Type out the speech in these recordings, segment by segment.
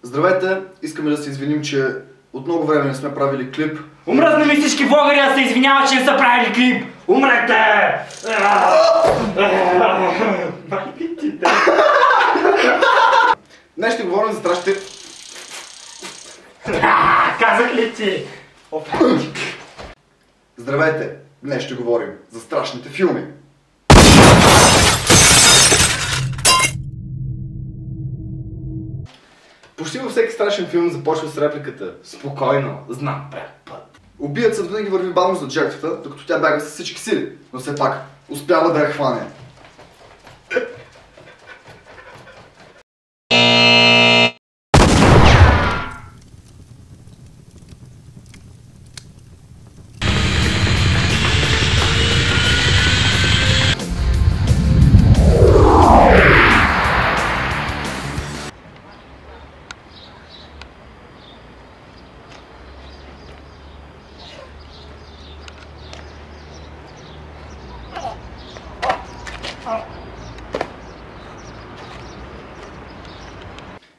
Здравейте, искаме да се извиним, че от много време не сме правили клип. Умръзна ми всички влогари да се извиняват, че не са правили клип! Умрете! Днес ще говорим за страшните... Казах ли ти? Здравейте, днес ще говорим за страшните филми. Почти във всеки страшен филм започва с репликата "Спокойно, знам пряк път". Убиецът винаги върви бавно зад жертвата, докато тя бяга с всички сили, но все пак успява да я хване.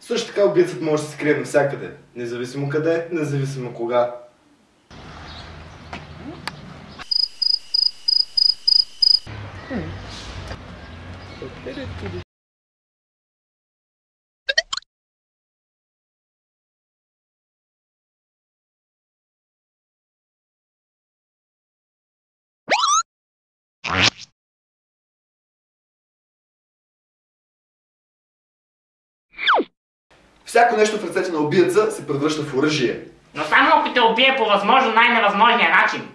Също така убиецът може да се крие навсякъде, независимо къде, независимо кога. Всяко нещо в ръцете на убиеца се превръща в оръжие. Но само ако те убие по възможно най-невъзможния начин.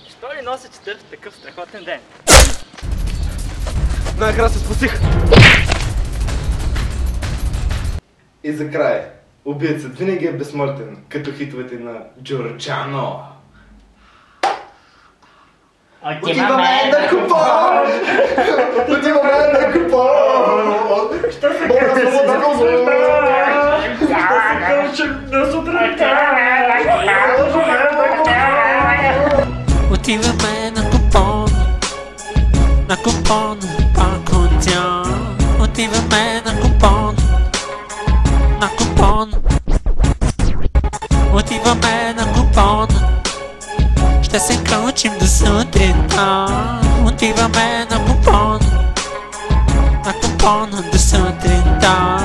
Що ли нося четвърти такъв страхотен ден? Най-накрая се спасих! И за край, убиецът винаги е безсмъртен, като хитовете на Джорджано. Отиваме на купон! Отиваме на купон! Що се кълчим на сутринта? Отиваме на купон, на купон, пакотян. Отиваме на купон, на купон. Отиваме на купон, ще се кълчим до сутринта. Отиваме на купон до сутринта.